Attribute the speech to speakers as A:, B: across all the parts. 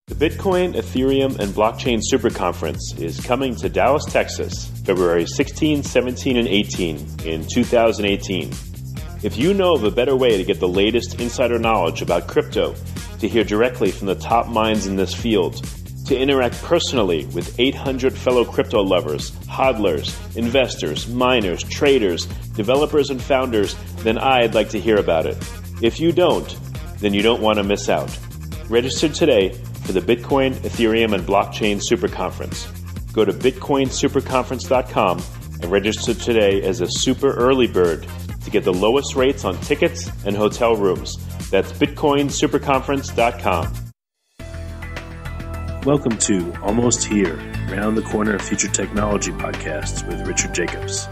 A: The Bitcoin, Ethereum, and Blockchain Super Conference is coming to Dallas, Texas, February 16, 17, and 18 in 2018. If you know of a better way to get the latest insider knowledge about crypto, to hear directly from the top minds in this field, to interact personally with 800 fellow crypto lovers, hodlers, investors, miners, traders, developers, and founders, then I'd like to hear about it. If you don't, then you don't want to miss out. Register today for the Bitcoin, Ethereum, and Blockchain Super Conference. Go to bitcoinsuperconference.com and register today as a super early bird to get the lowest rates on tickets and hotel rooms. That's bitcoinsuperconference.com.
B: Welcome to Almost Here, Round the Corner Future Technology Podcasts with Richard Jacobs.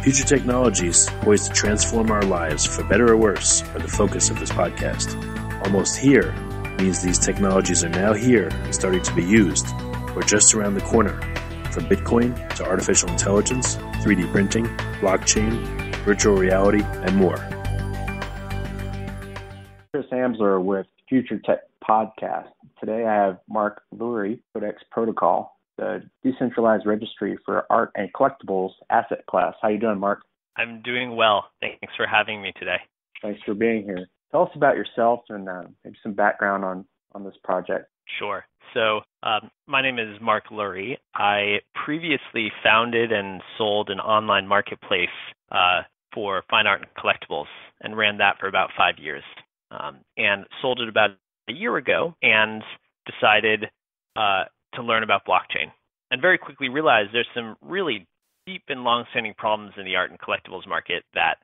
B: Future technologies poised to transform our lives for better or worse are the focus of this podcast. Almost Here means these technologies are now here and starting to be used, or just around the corner, from Bitcoin to artificial intelligence, 3D printing, blockchain, virtual reality, and more.
C: Chris Amsler with Future Tech Podcast. Today I have Mark Lurie, Codex Protocol, the Decentralized Registry for Art and Collectibles asset class. How you doing, Mark?
D: I'm doing well. Thanks for having me today.
C: Thanks for being here. Tell us about yourself and maybe some background on this project.
D: Sure. So my name is Mark Lurie. I previously founded and sold an online marketplace for fine art and collectibles and ran that for about 5 years. And sold it about a year ago and decided to learn about blockchain. And very quickly realized there's some really deep and long-standing problems in the art and collectibles market that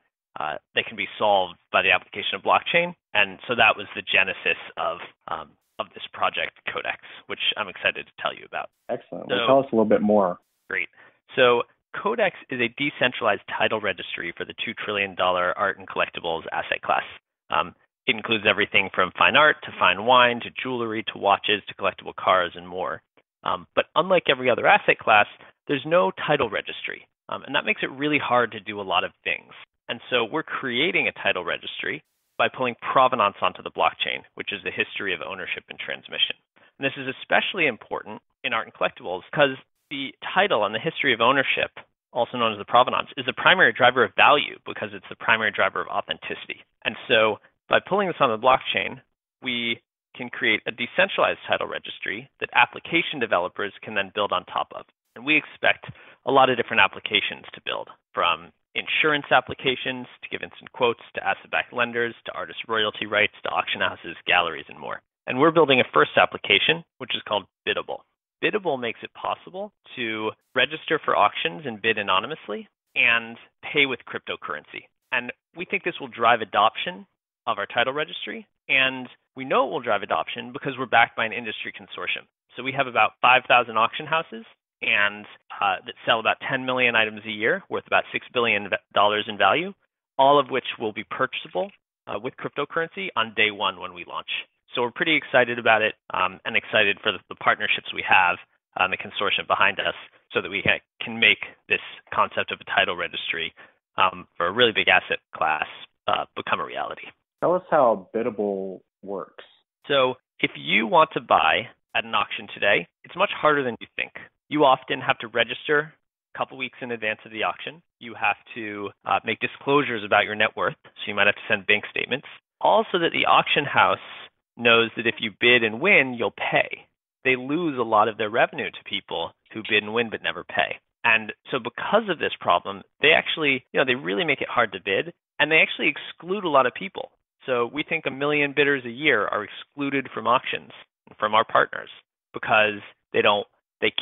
D: can be solved by the application of blockchain. And so that was the genesis of this project, Codex, which I'm excited to tell you about.
C: Excellent. Well, tell us a little bit more.
D: Great. So Codex is a decentralized title registry for the $2 trillion art and collectibles asset class. It includes everything from fine art to fine wine to jewelry to watches to collectible cars and more. But unlike every other asset class, there's no title registry. And that makes it really hard to do a lot of things. And so we're creating a title registry by pulling provenance onto the blockchain, which is the history of ownership and transmission. And this is especially important in art and collectibles because the title and the history of ownership, also known as the provenance, is the primary driver of value because it's the primary driver of authenticity. And so by pulling this on the blockchain, we can create a decentralized title registry that application developers can then build on top of. And we expect a lot of different applications to build, from insurance applications to give instant quotes to asset-backed lenders to artist royalty rights to auction houses, galleries, and more. And we're building a first application, which is called Biddable. Biddable makes it possible to register for auctions and bid anonymously and pay with cryptocurrency. And we think this will drive adoption of our title registry, and we know it will drive adoption because we're backed by an industry consortium. So we have about 5,000 auction houses and that sell about 10 million items a year, worth about $6 billion in value, all of which will be purchasable with cryptocurrency on day one when we launch. So we're pretty excited about it and excited for the partnerships we have and the consortium behind us so that we can make this concept of a title registry for a really big asset class become a reality.
C: Tell us how Biddable works.
D: So if you want to buy at an auction today, it's much harder than you think. You often have to register a couple weeks in advance of the auction. You have to make disclosures about your net worth, so you might have to send bank statements. Also that the auction house knows that if you bid and win, you'll pay. They lose a lot of their revenue to people who bid and win but never pay. And so because of this problem, they actually, they really make it hard to bid, and they actually exclude a lot of people. So we think 1 million bidders a year are excluded from auctions from our partners because they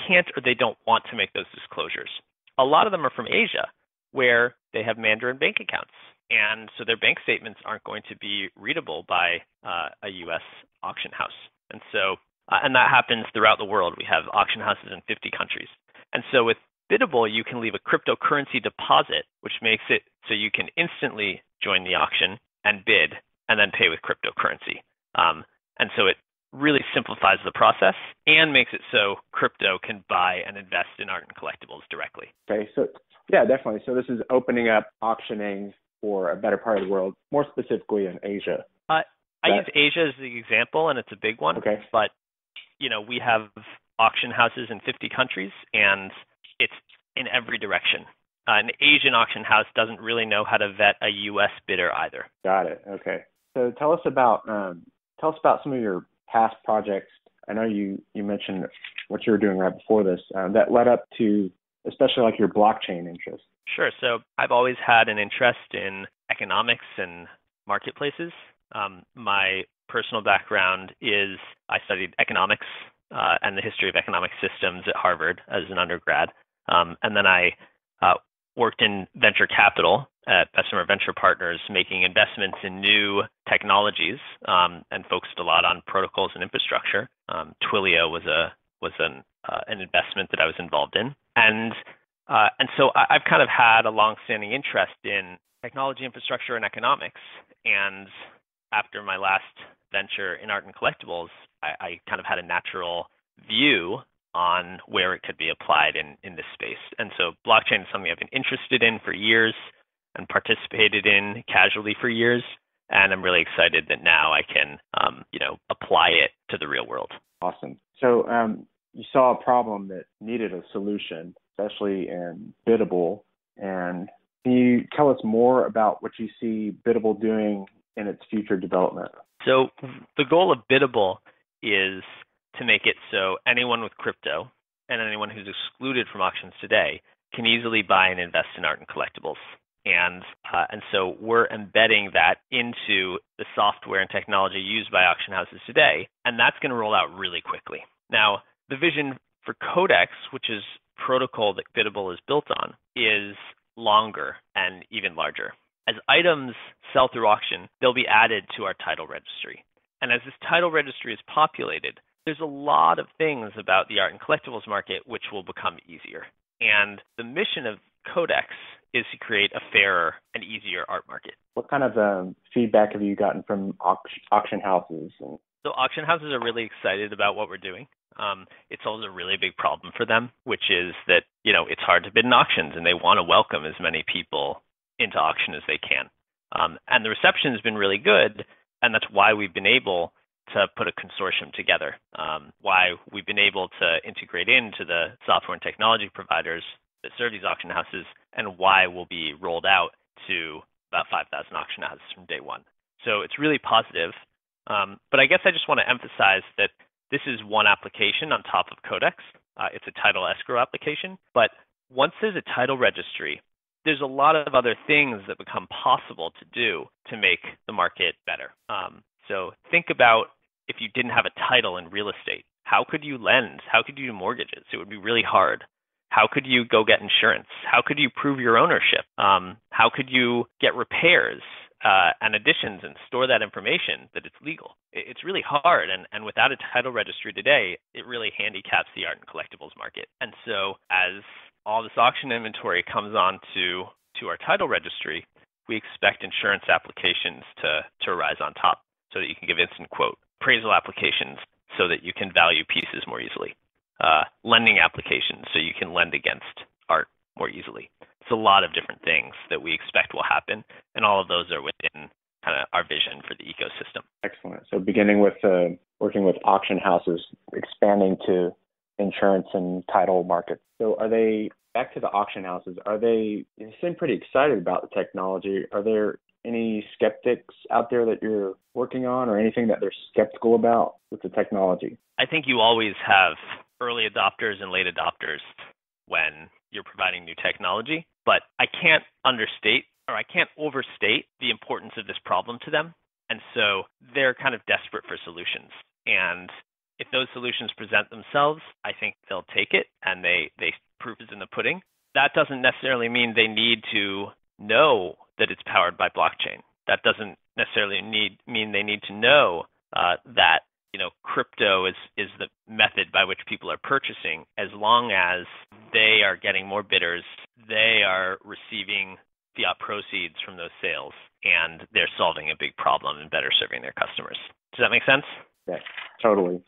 D: can't or they don't want to make those disclosures. A lot of them are from Asia, where they have Mandarin bank accounts, and so their bank statements aren't going to be readable by a U.S. auction house. And so, and that happens throughout the world. We have auction houses in 50 countries. And so with Biddable, you can leave a cryptocurrency deposit, which makes it so you can instantly join the auction and bid and then pay with cryptocurrency. And so it really simplifies the process and makes it so crypto can buy and invest in art and collectibles directly.
C: Okay, so yeah, definitely. So this is opening up auctioning for a better part of the world, more specifically in Asia.
D: I use Asia as the example, and it's a big one.
C: Okay.
D: But we have auction houses in 50 countries, and it's in every direction. An Asian auction house doesn't really know how to vet a U.S. bidder either.
C: Got it. Okay. So tell us about some of your past projects. I know you mentioned what you were doing right before this that led up to, especially like your blockchain interest.
D: Sure. So I've always had an interest in economics and marketplaces. My personal background is I studied economics and the history of economic systems at Harvard as an undergrad. And then I worked in venture capital at Bessemer Venture Partners, making investments in new technologies and focused a lot on protocols and infrastructure. Twilio was an investment that I was involved in. And so I've kind of had a longstanding interest in technology, infrastructure, and economics. And after my last venture in art and collectibles, I kind of had a natural view on where it could be applied in this space. And so blockchain is something I've been interested in for years and participated in casually for years. And I'm really excited that now I can, apply it to the real world.
C: Awesome. So you saw a problem that needed a solution, especially in Biddable. And can you tell us more about what you see Biddable doing in its future development?
D: So the goal of Biddable is to make it so anyone with crypto and anyone who's excluded from auctions today can easily buy and invest in art and collectibles. And so we're embedding that into the software and technology used by auction houses today, and that's going to roll out really quickly. Now, the vision for Codex, which is protocol that Biddable is built on, is longer and even larger. As items sell through auction, they'll be added to our title registry. And as this title registry is populated, there's a lot of things about the art and collectibles market which will become easier. And the mission of Codex is to create a fairer and easier art market.
C: What kind of feedback have you gotten from auction houses?
D: So auction houses are really excited about what we're doing. It's also a really big problem for them, which is that, it's hard to bid in auctions and they want to welcome as many people into auction as they can. And the reception has been really good, and that's why we've been able to put a consortium together, why we've been able to integrate into the software and technology providers that serve these auction houses, and why we'll be rolled out to about 5,000 auction houses from day one. So it's really positive. But I guess I just want to emphasize that this is one application on top of Codex. It's a title escrow application. But once there's a title registry, there's a lot of other things that become possible to do to make the market better. So think about if you didn't have a title in real estate, how could you lend? How could you do mortgages? It would be really hard. How could you go get insurance? How could you prove your ownership? How could you get repairs and additions and store that information that it's legal? It's really hard. And without a title registry today, it really handicaps the art and collectibles market. And so as all this auction inventory comes on to our title registry, we expect insurance applications to rise on top so that you can give instant quote, appraisal applications so that you can value pieces more easily, lending applications so you can lend against art more easily. It's a lot of different things that we expect will happen, and all of those are within kind of our vision for the ecosystem.
C: Excellent. So beginning with working with auction houses, expanding to insurance and title markets. So are they, back to the auction houses, they seem pretty excited about the technology. Are there any skeptics out there that you're working on, or anything that they're skeptical about with the technology?
D: I think you always have early adopters and late adopters when you're providing new technology, but I can't understate or I can't overstate the importance of this problem to them. And so they're kind of desperate for solutions. And if those solutions present themselves, I think they'll take it, and they proof is in the pudding. That doesn't necessarily mean they need to know that it's powered by blockchain. That doesn't necessarily mean they need to know that crypto is the method by which people are purchasing. As long as they are getting more bidders, they are receiving fiat proceeds from those sales, and they're solving a big problem and better serving their customers. Does that make sense?
C: Yeah, totally.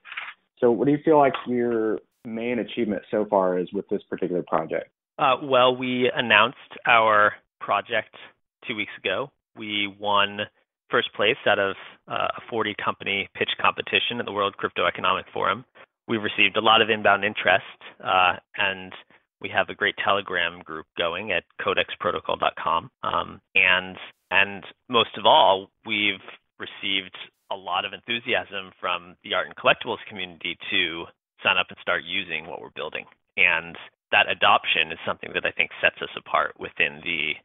C: So what do you feel like your main achievement so far is with this particular project?
D: Well, we announced our project 2 weeks ago. We won first place out of a 40-company pitch competition at the World Crypto Economic Forum. we've received a lot of inbound interest, and we have a great Telegram group going at codexprotocol.com. And most of all, we've received a lot of enthusiasm from the art and collectibles community to sign up and start using what we're building. And that adoption is something that I think sets us apart within the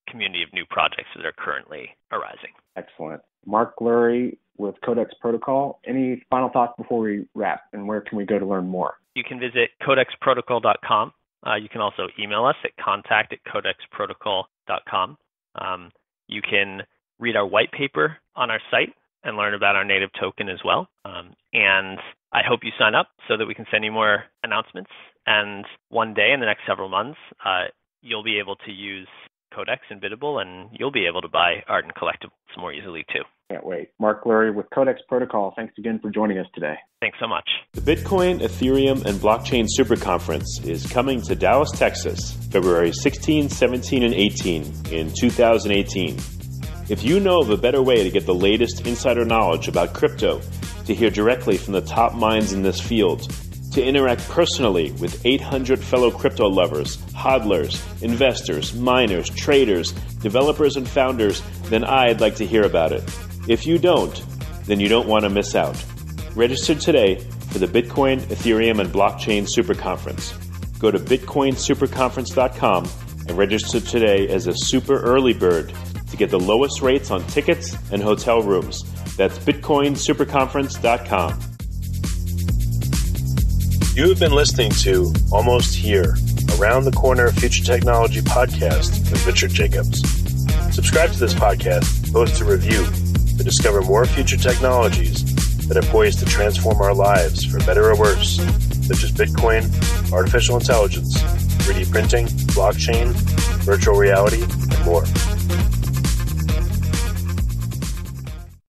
D: community of new projects that are currently arising.
C: Excellent. Mark Lurie with Codex Protocol. Any final thoughts before we wrap, and where can we go to learn more?
D: You can visit codexprotocol.com. You can also email us at contact@codexprotocol.com. You can read our white paper on our site and learn about our native token as well. And I hope you sign up so that we can send you more announcements. And one day in the next several months, you'll be able to use Codex and Biddable, and you'll be able to buy art and collectibles more easily too.
C: Can't wait. Mark Lurie with Codex Protocol, thanks again for joining us today.
D: Thanks so much.
A: The Bitcoin, Ethereum, and Blockchain Super Conference is coming to Dallas, Texas, February 16, 17, and 18 in 2018. If you know of a better way to get the latest insider knowledge about crypto, to hear directly from the top minds in this field, to interact personally with 800 fellow crypto lovers, hodlers, investors, miners, traders, developers, and founders, then I'd like to hear about it. If you don't, then you don't want to miss out. Register today for the Bitcoin, Ethereum, and Blockchain Super Conference. Go to bitcoinsuperconference.com and register today as a super early bird to get the lowest rates on tickets and hotel rooms. That's bitcoinsuperconference.com.
B: You have been listening to Almost Here, Around the Corner Future Technology podcast with Richard Jacobs. Subscribe to this podcast, post a review to discover more future technologies that are poised to transform our lives for better or worse, such as Bitcoin, artificial intelligence, 3D printing, blockchain, virtual reality, and more.